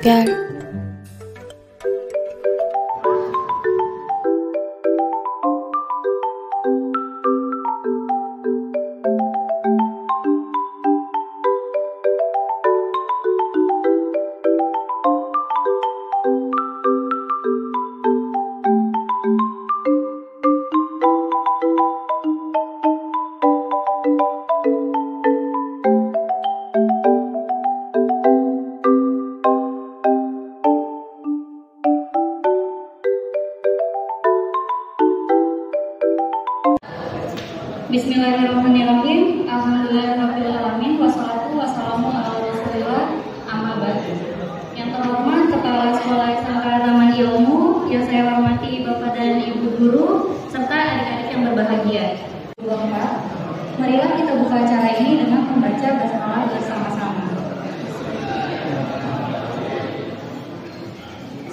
Edgar. Bismillahirrahmanirrahim. Alhamdulillahirrahmanirrahim. Wassalatu wassalamu ala rasulillah. Amma ba'du. Yang terhormat Kepala Sekolah SMK Taman Ilmu, yang saya hormati Bapak dan Ibu Guru, serta adik-adik yang berbahagia. Marilah kita buka acara ini dengan membaca basmalah bersama-sama.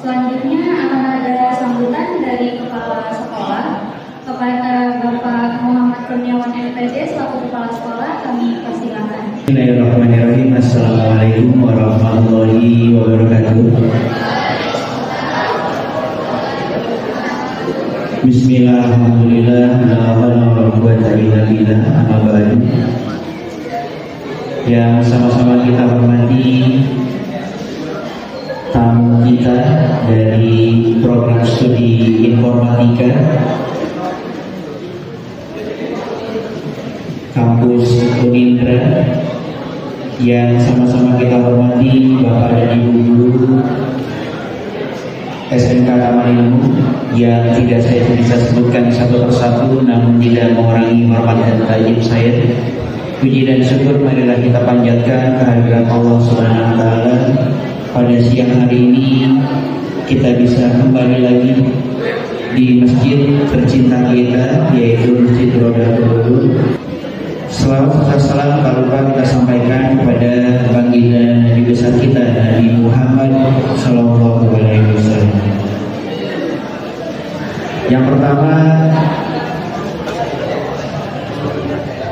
Selanjutnya akan ada sambutan dari Kepala Sekolah. Kepada Bapak Muhammad Kurniawan MPD selaku Kepala Sekolah, kami persilakan. Bismillahirrahmanirrahim. Assalamualaikum warahmatullahi wabarakatuh. Bismillah, alhamdulillah, la haula wala quwwata illa billah, amma ba'du. Yang sama-sama kita hormati tamu kita dari program studi informatika kampus Unindra, yang sama-sama kita hormati Bapak dan Ibu Guru SMK Taman Ilmu, yang tidak saya bisa sebutkan satu persatu namun tidak mengurangi hormat dan tajib saya. Puji dan syukur marilah kita panjatkan kehadirat Allah Subhanahu wa taala. Pada siang hari ini kita bisa kembali lagi di masjid tercinta kita, yaitu Masjid Rodatul. Selawat serta salam tak lupa kita sampaikan kepada baginda Nabi besar kita, Nabi Muhammad Sallallahu Alaihi Wasallam. Yang pertama,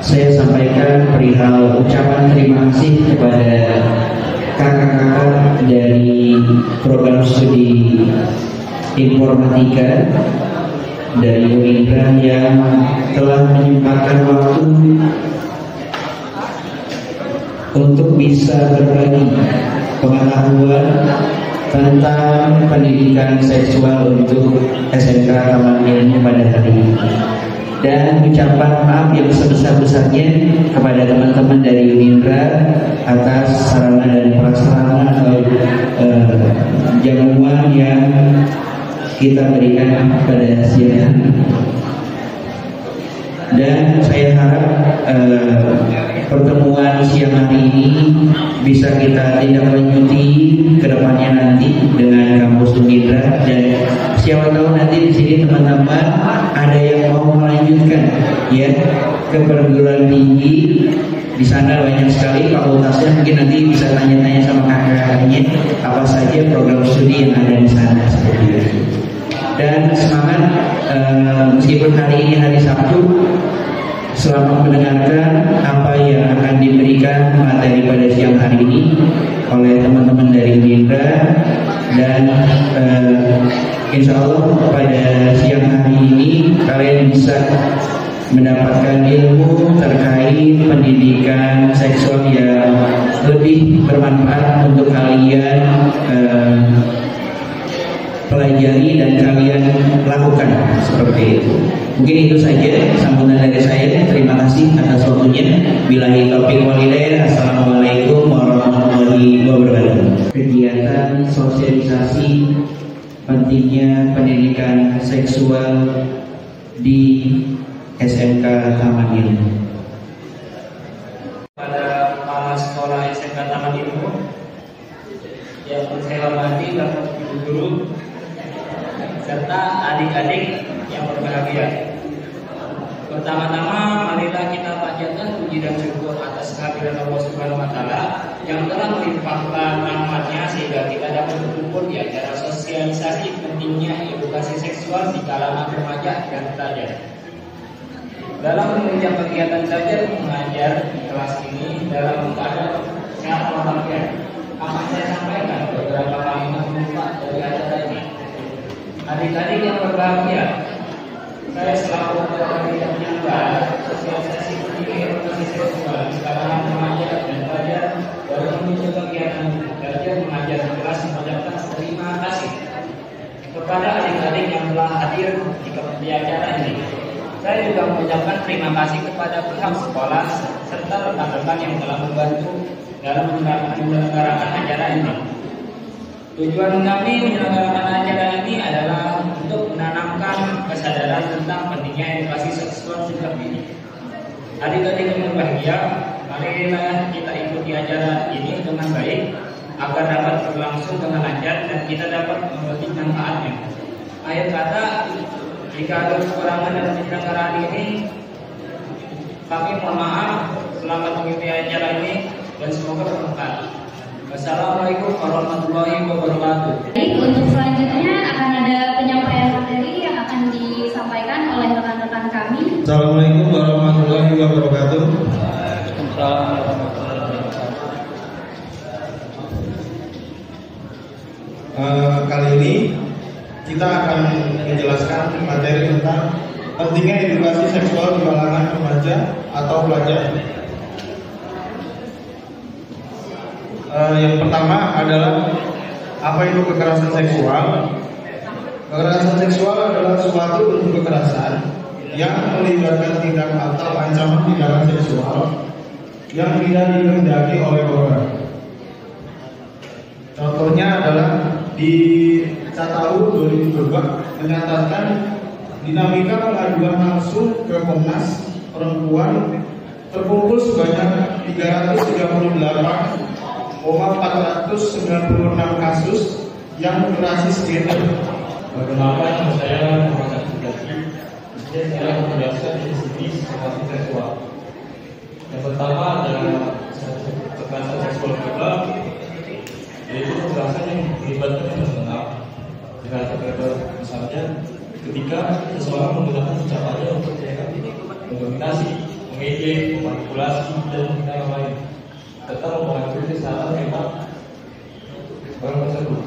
saya sampaikan perihal ucapan terima kasih kepada kakak-kakak dari program studi informatika dari Unindra yang telah menyempatkan waktu untuk bisa berbagi pengetahuan tentang pendidikan seksual untuk SMK Taman Ilmu pada hari ini. Dan ucapan maaf yang sebesar-besarnya kepada teman-teman dari Unindra atas sarana dan prasarana atau jamuan yang kita berikan pada siang hari. Dan saya harap pertemuan siang hari ini bisa kita tindak lanjuti ke depannya nanti dengan kampus Unindra, dan siapa tahu nanti di sini teman-teman ada yang mau melanjutkan ya ke perguruan tinggi. Di sana banyak sekali fakultasnya, mungkin nanti bisa tanya-tanya sama kakak-kakaknya apa saja program studi yang ada di sana seperti itu. Dan semangat, meskipun hari ini hari Sabtu, selamat mendengarkan apa yang akan diberikan materi pada siang hari ini oleh teman-teman dari Unindra. Dan insya Allah pada siang hari ini kalian bisa mendapatkan ilmu terkait pendidikan seksual yang lebih bermanfaat untuk kalian pelajari dan kalian lakukan seperti itu. Mungkin itu saja sambutan dari saya. Terima kasih atas waktunya. Billahi taufiq wal hidayah. Assalamualaikum warahmatullahi wabarakatuh. Kegiatan sosialisasi pentingnya pendidikan seksual di SMK Taman Ilmu. Pada kepala sekolah SMK Taman Ilmu yang saya hormati Bapak Ibu Guru serta adik-adik yang berbahagia. Pertama-tama marilah kita panjatkan puji dan syukur atas kehadiran Allah Subhanahu wa taala yang telah melimpahkan rahmatnya sehingga kita dapat berkumpul di acara sosialisasi pentingnya edukasi seksual di kalangan remaja dan pelajar. Dalam menunjang kegiatan belajar mengajar di kelas ini dalam keadaan sehat walafiat, akan saya sampaikan beberapa beberapa kalimat manfaat dari acara ini. Adik-adik yang berbahagia, saya selaku ketua penyelenggara sosialisasi pendidikan edukasi seksual di kalangan remaja dan pelajar baru menuju kegiatan belajar mengajar kelas mengucapkan terima kasih kepada adik-adik yang telah hadir di acara ini. Saya juga mengucapkan terima kasih kepada pihak sekolah serta rekan-rekan yang telah membantu dalam menyelenggarakan acara ini. Tujuan kami menyelenggarakan acara ini adalah untuk menanamkan kesadaran tentang pentingnya edukasi seksual sejak dini. Adik-adik yang berbahagia, marilah kita ikuti acara ini dengan baik agar dapat berlangsung dengan lancar dan kita dapat memetik manfaatnya. Akhir kata, jika ada kekurangan dalam penyelenggaraan ini, kami mohon maaf. Selamat mengikuti acara ini dan semoga bermanfaat. Wassalamualaikum warahmatullahi wabarakatuh. Baik, untuk selanjutnya akan ada penyampaian materi yang akan disampaikan oleh rekan-rekan kami. Assalamualaikum warahmatullahi wabarakatuh. Kali ini kita akan menjelaskan materi tentang pentingnya edukasi seksual di kalangan remaja atau pelajar. Yang pertama adalah apa itu kekerasan seksual? Kekerasan seksual adalah suatu bentuk kekerasan yang melibatkan tindak atau ancaman tindakan seksual yang tidak dikehendaki oleh korban. Contohnya adalah di Catahu 2002 menyatakan dinamika pengaduan langsung ke Komnas Perempuan terkumpul sebanyak 338,496 kasus yang berbasis gender. Perkenalkan, saya Muhammad Abdul. Saya akan menjelaskan definisi kekerasan seksual. Yang pertama adalah kekerasan seksual verbal, yaitu kekerasan yang melibatkan emosional. Kekerasan verbal misalnya ketika seseorang menggunakan ucapannya untuk mendominasi, mengejek, memanipulasi, dan menghina yang lain, serta mempengaruhi kesehatan mental orang tersebut.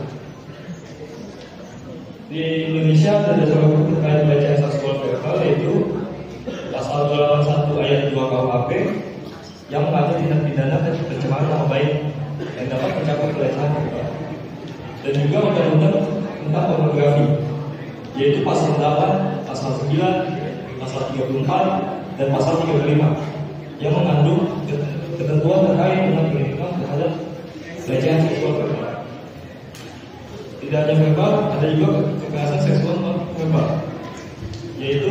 Di Indonesia ada dasar hukum terkait pelecehan seksual verbal, yaitu pasal 281 ayat 2 KUHP yang mengatur tindak pidana pencemaran nama baik yang dapat mencakup pelecehan verbal, dan juga undang-undang tentang pornografi, yaitu pasal 8, pasal 9, pasal 34, dan pasal 35 yang mengandung ketentuan terkait dengan perlindungan terhadap pelecehan seksual verbal. Tidak hanya verbal, ada juga kekerasan seksual non verbal, yaitu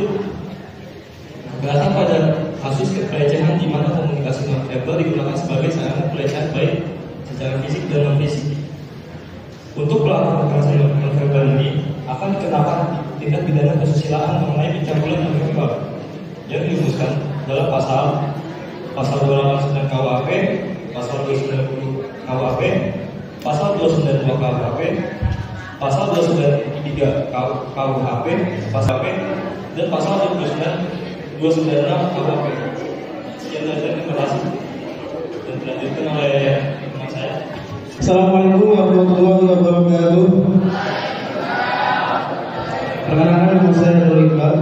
kekerasan pada kasus pelecehan di mana komunikasi non verbal digunakan sebagai sarana pelecehan baik secara fisik dan non fisik. Untuk pelaku kekerasan non verbal ini akan dikenakan tindak pidana kesusilaan mengenai pencabulan non verbal yang dirumuskan dalam pasal 289 KUHP, pasal 290 KUHP, pasal 292 KUHP, pasal 293 KUHP, pasal P, dan pasal 296 KUHP. Sekian saja, terima kasih. Dan dilanjutkan oleh teman saya. Assalamualaikum warahmatullahi wabarakatuh. Perkenalkan, nama saya Nurul Iqbal.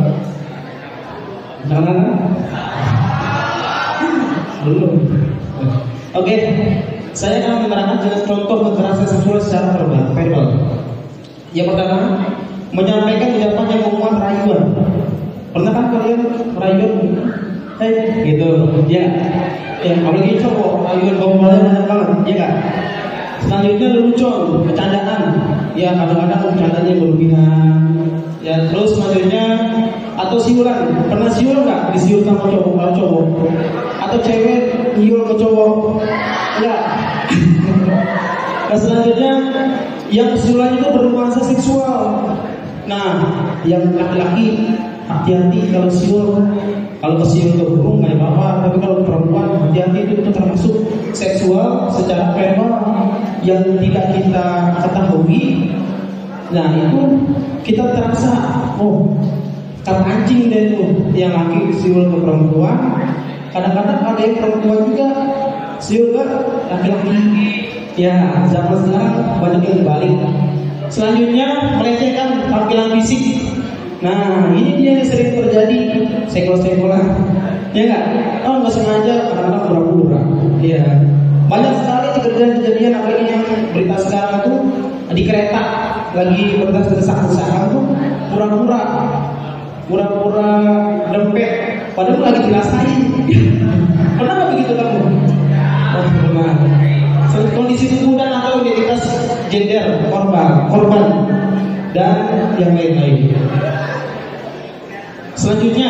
Perkenalkan? Belum. Oke, saya akan menerangkan jenis contoh kekerasan seksual secara verbal. Yang pertama, menyampaikan ucapan yang memuat rayuan. Pernah kan kalian rayuan? Gitu, ya. Apalagi cowok rayuan gombalnya banyak banget, ya kan? Selanjutnya lelucon, bercandaan. Ya, kadang-kadang bercandanya berlebihan. Ya, terus selanjutnya atau siulan. Pernah siul nggak? Disiul sama cowok. Atau cewek nyiul ke cowok? Enggak. Nah, selanjutnya yang siulan itu bernuansa seksual. Nah, yang laki-laki hati-hati kalau siul. Kalau kesiul ke burung nggak apa-apa, tapi kalau perempuan hati-hati, itu termasuk seksual secara verbal yang tidak kita ketahui. Nah, itu kita terasa, oh, kan anjing deh tuh yang laki siul ke perempuan. Kadang-kadang ada yang perempuan juga siul ke laki-laki. Ya, zaman sekarang banyak yang dibalik. Selanjutnya melecehkan tampilan fisik. Nah, ini dia yang sering terjadi, sekol-sekolan. Ya nggak? Oh, nggak sengaja, kadang-kadang pura-pura. Ya, banyak sekali kejadian-kejadian apalagi yang berita sekarang itu di kereta lagi berdesak-desakan tuh pura-pura dempet, padahal lagi dirasain. Pernah nggak begitu kamu? Oh, pernah. Kondisi tubuh dan atau identitas gender korban dan yang lain-lain. Selanjutnya,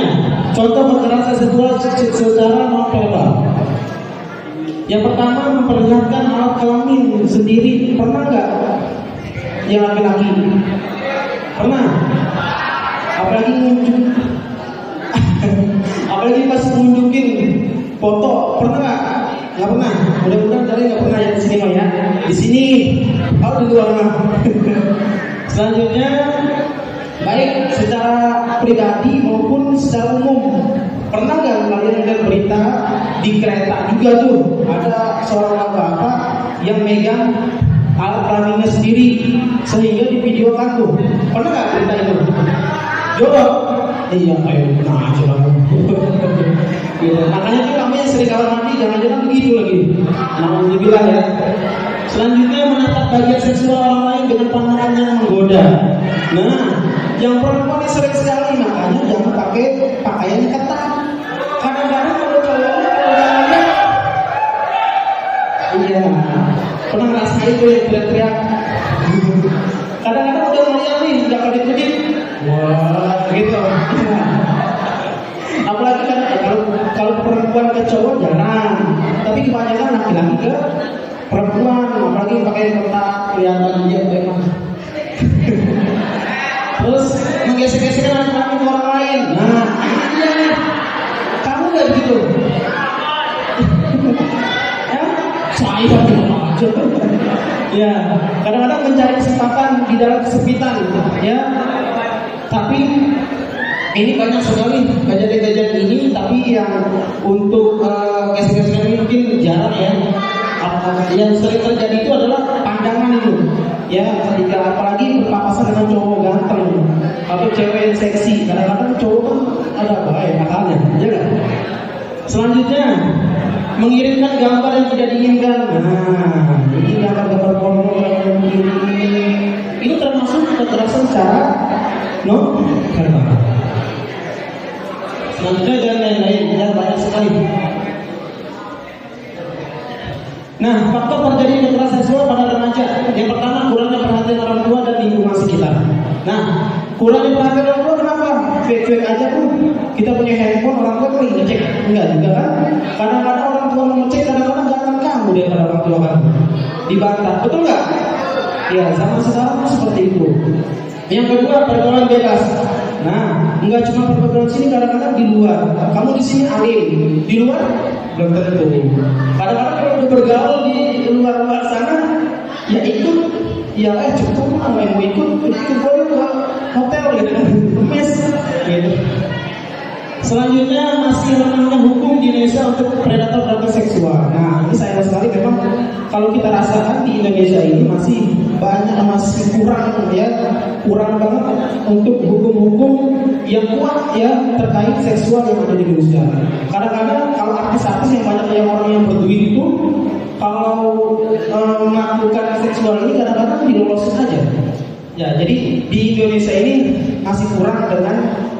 contoh kekerasan seksual secara non-verbal. Yang pertama, memperlihatkan alat kelamin sendiri. Pernah nggak? Yang laki-laki pernah? Apalagi apalagi pas nunjukin foto, pernah nggak? Nggak pernah. Mudah-mudahan kalian nggak pernah ya di sini mah ya. Di sini, oh di luar mah. Selanjutnya, baik secara pribadi maupun secara umum. Pernah nggak kalian lihat berita di kereta juga tuh ada seorang bapak yang megang alat kelaminnya sendiri sehingga divideokan tuh. Pernah nggak berita itu? Jawab. Iya, kayak pernah aja lah. Gitu. Makanya tuh kami yang sering kamar mandi jangan-jangan begitu lagi. Alhamdulillah ya. Selanjutnya, menatap bagian seksual orang lain dengan pandangan yang menggoda. Nah, yang perempuan ini sering sekali, makanya jangan pakai pakaian ketat. Kadang-kadang kalau cowoknya iya, pernah ngerasain itu yang teriak-teriak. Kadang-kadang udah ngeliat nih, udah kedip-kedip. Wah, gitu. Apalagi kan kalau perempuan ke cowok jarang, tapi kebanyakan laki-laki ke perempuan, apalagi pakai ketat, kelihatan dia memang. Terus menggesek-gesekkan laki-laki ke orang lain. Nah, iya. Kamu nggak begitu? Ya, saya aja. Ya, kadang-kadang mencari kesempatan di dalam kesempitan, ya. Tapi ini banyak sekali kejadian-kejadian ini, tapi yang untuk gesek-gesekan ini mungkin jarang ya. Yang sering terjadi itu adalah pandangan itu, ya, ketika apalagi berpapasan dengan cowok ganteng atau cewek yang seksi. Kadang-kadang cowok kan ada baik akalnya, ya kan? Selanjutnya, mengirimkan gambar yang tidak diinginkan. Nah, ini gambar-gambar porno yang ini termasuk kekerasan secara non-verbal. Selanjutnya dan lain-lain, ya, banyak sekali. Nah, faktor terjadi kekerasan seksual pada remaja. Yang pertama, kurangnya perhatian orang tua dan lingkungan sekitar. Nah, kurangnya perhatian orang tua kenapa? Cuek-cuek aja tuh. Kita punya handphone, orang tua paling ngecek. Enggak juga kan? Kadang-kadang orang tua mau ngecek, kadang-kadang ganteng kamu daripada orang tua kan. Dibantah, betul nggak? Ya, zaman sekarang seperti itu. Yang kedua, pergaulan bebas. Nah, enggak cuma pergaulan sini, kadang-kadang di luar. Kamu di sini alim, di luar belum tentu. Kadang-kadang kalau udah bergaul di luar sana, ya ikut, ya cukup lah, mau ikut boleh ke hotel gitu, mes gitu. Selanjutnya, masih lemahnya hukum di Indonesia untuk predator seksual. Nah, ini sayang sekali memang kalau kita rasakan di Indonesia ini masih kurang ya, kurang banget untuk hukum-hukum yang kuat ya terkait seksual yang ada di Indonesia. Kadang-kadang kalau artis-artis yang banyak yang orang yang berduit itu kalau melakukan seksual ini kadang-kadang dilolosin aja. Ya, jadi di Indonesia ini masih kurang dengan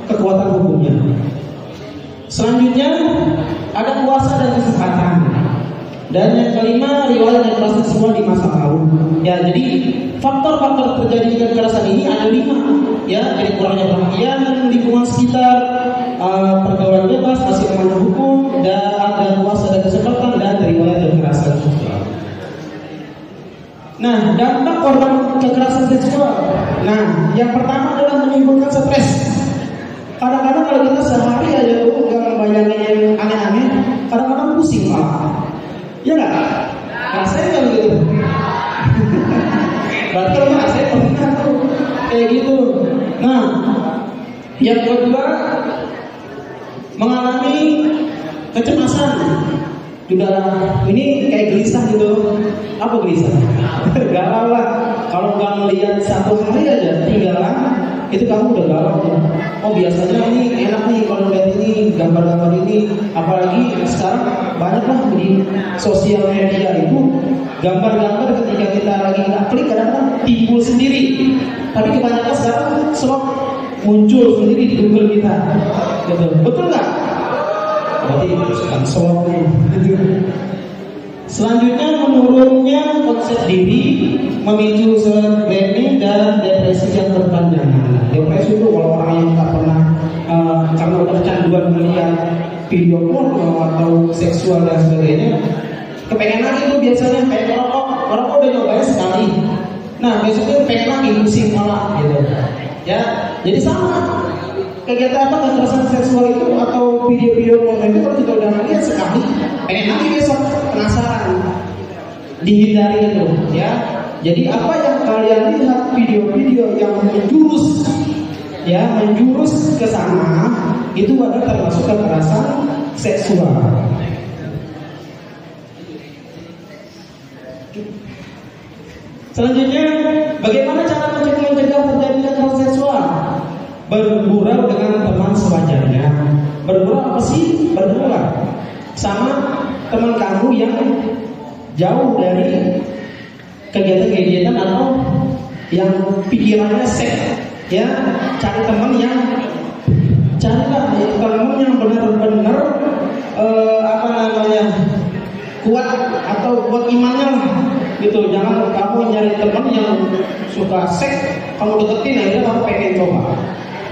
kekuatan hukumnya. Selanjutnya ada kuasa dan kesempatan. Dan yang kelima, riwayat kekerasan seksual di masa lalu. Ya, jadi faktor-faktor terjadi kekerasan ini ada 5. Ya, jadi kurangnya perhatian lingkungan sekitar, pergaulan bebas, masih lemahnya hukum, dan ada kuasa dan kesempatan dan riwayat kekerasan seksual. Nah, dampak korban kekerasan seksual. Nah, yang pertama adalah menimbulkan stres. Kadang-kadang kalau kita sehari aja tuh nggak membayangin yang aneh-aneh, kadang-kadang pusing malah. Ya nggak? Rasanya nggak begitu. Berarti kalau rasanya pernah tuh kayak gitu. Nah, yang kedua mengalami kecemasan. juga ini kayak gelisah gitu. Apa gelisah? Galau lah. Kalau nggak melihat satu hari aja tinggalan, itu kamu udah galau ya. Oh biasanya ini enak nih kalau lihat ini gambar-gambar ini, apalagi sekarang banyak lah di sosial media itu gambar-gambar ketika kita lagi klik kadang-kadang timbul sendiri. Tapi kebanyakan sekarang slot muncul sendiri di Google kita, gitu. Betul nggak? Berarti sekarang slot gitu. Selanjutnya menurunnya konsep diri, memicu self-blaming dan depresi yang berpanjangan. Depresi itu kalau orang yang tak pernah karena udah kecanduan melihat video porno atau seksual dan sebagainya, kepengen lagi itu biasanya kayak merokok udah nyobain sekali. Nah besoknya pengen lagi pusing malah gitu. Ya, jadi sama. Kegiatan apa kekerasan seksual itu atau video-video porno itu kalau kita udah melihat sekali, pengen lagi besok, penasaran, dihindari itu, ya. Jadi apa yang kalian lihat video-video yang menjurus ke sana itu adalah termasuk kekerasan seksual. Selanjutnya, bagaimana cara mencegah terjadi kekerasan seksual? Bergurau dengan teman sewajarnya. Bergurau apa sih? Bergurau sama teman kamu yang jauh dari kegiatan-kegiatan atau yang pikirannya seks, ya. Cari teman yang benar-benar kuat atau kuat imannya lah, gitu. Jangan kamu nyari teman yang suka seks, kamu deketin akhirnya kamu pengen coba,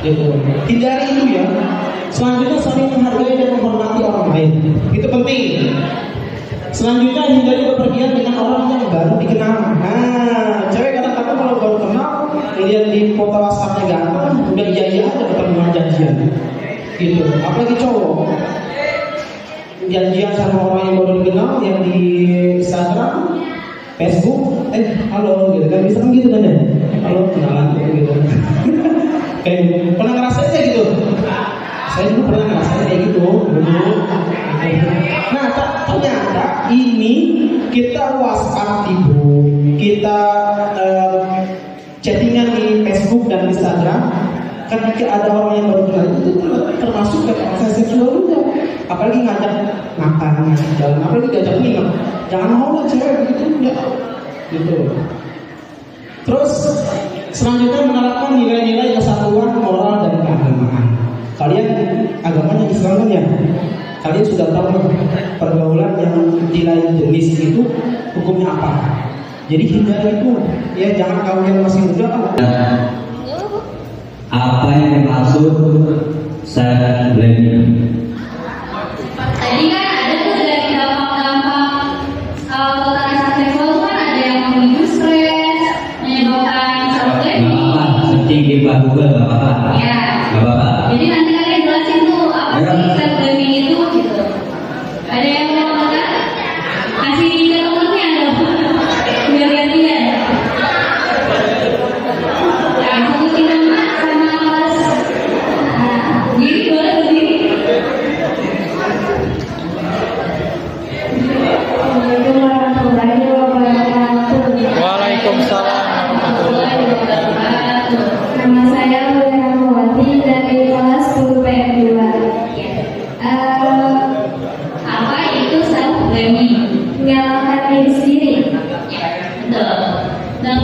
gitu. Hindari itu ya. Selanjutnya saling menghargai dan menghormati orang lain, itu penting. Selanjutnya hindari bepergian dengan orang yang baru dikenal. Nah, cewek kadang-kadang kalau baru kenal, lihat di foto WhatsApp-nya ganteng, udah iya aja ketemuan janjian, gitu. Apalagi cowok janjian sama orang yang baru dikenal, yang di Instagram, Facebook, halo gitu kan, bisa kan gitu kan ya, halo kenalan gitu. Kayak pernah ngerasain kayak gitu? Saya dulu pernah ngerasain kayak gitu dulu. Nah ternyata ini kita WhatsApp di grup, kita chattingan di Facebook dan Instagram, ketika ada orang yang baru kenal itu termasuk kekerasan seksual juga. Apalagi ngajak makan, ngajak jalan, apalagi ngajak minum, jangan mau lah cewek begitu ya, gitu. Terus selanjutnya menerapkan nilai-nilai kesatuan moral dan keagamaan. Kalian agamanya Islam kan ya? Kalian sudah tahu pergaulan yang di lain jenis itu hukumnya apa? Jadi hindari itu, ya jangan kamu yang masih muda kan. Apa yang dimaksud self-blaming? Tadi kan ada tuh dari dampak-dampak kekerasan seksual itu kan ada yang memicu stres, menyebabkan self-blaming. Gak apa-apa, searching di Google gak apa-apa. Ya. Gak apa-apa. Jadi nanti kalian jelasin tuh apa sih self-blaming itu gitu. Ada yang mau ngomong? Kasih ke temennya dong. Biar gantian. Sebutin nama sama kelas. Diri boleh berdiri. Waalaikumsalam warahmatullahi wabarakatuh. Nama saya Rahmawati dari kelas 10 PM2. Apa itu self-blaming? Menyalahkan diri sendiri. Dan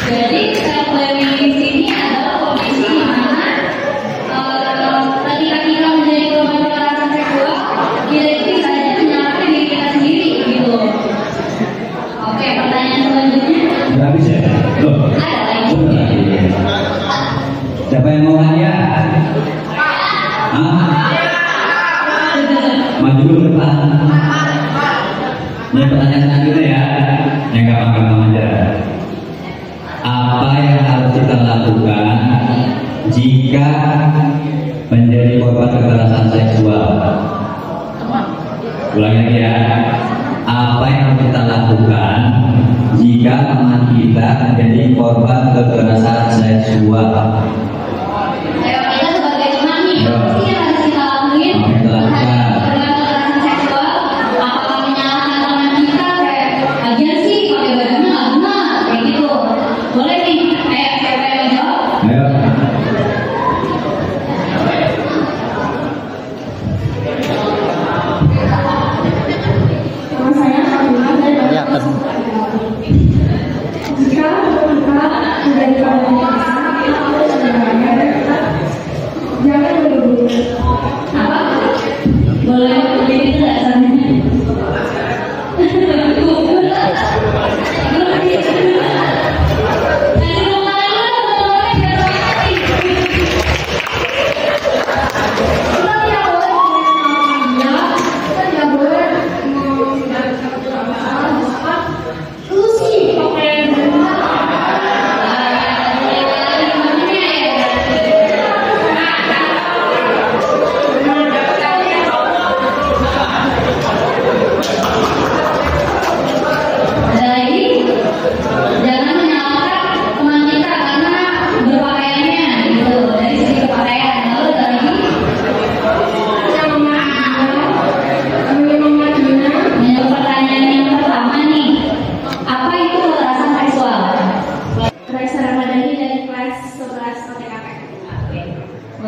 jadi self-blaming di sini adalah kondisi di mana ketika kita menjadi korban kekerasan seksual, kita bisa saja menyalahkan diri kita sendiri, gitu. Oke, pertanyaan selanjutnya. Gak bisa. Loh. Ada lagi. Siapa yang mau nanya? Maju ke depan. Ini pertanyaan selanjutnya ya, yang gampang-gampang aja. Apa yang harus kita lakukan jika menjadi korban kekerasan seksual? Ulangi lagi ya. Apa yang harus kita lakukan jika teman kita menjadi korban kekerasan seksual? Ayo, kita sebagai teman nih, apa sih yang harus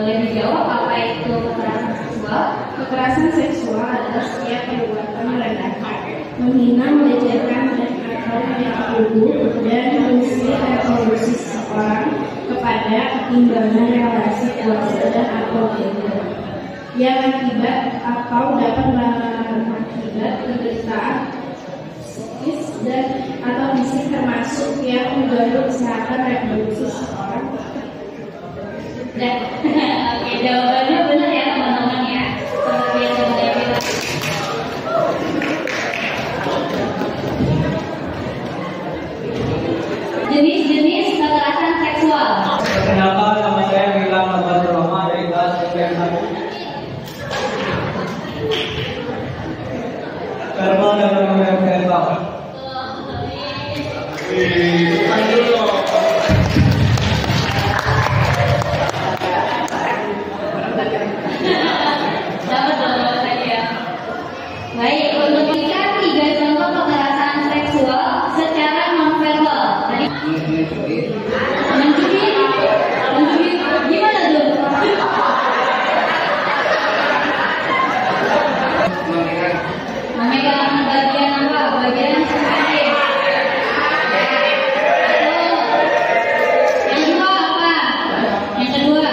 Boleh dijawab apa itu kekerasan seksual? Kekerasan seksual adalah setiap perbuatan merendahkan, menghina, melecehkan, dan atau menyakiti dan mengusir reproduksi seseorang kepada ketimbangan relasi keluarga dan atau gender yang akibat atau dapat mengakibat penderitaan psikis dan atau fisik termasuk yang mengganggu kesehatan reproduksi seseorang. Dan oke, jawabannya benar ya teman-teman ya. Seperti yang sudah bilang. Jenis-jenis kekerasan seksual. Kenapa nama saya Wilam Abdul Rahman dari kelas SMP 1? Karma dan nama Verba. Dapat jawaban saya. Baik, untuk kita 3 contoh kekerasan seksual secara nonverbal. Tadi mencubit, gimana tuh? Memegang bagian apa? Bagian sekali. Yang kedua apa? Yang kedua.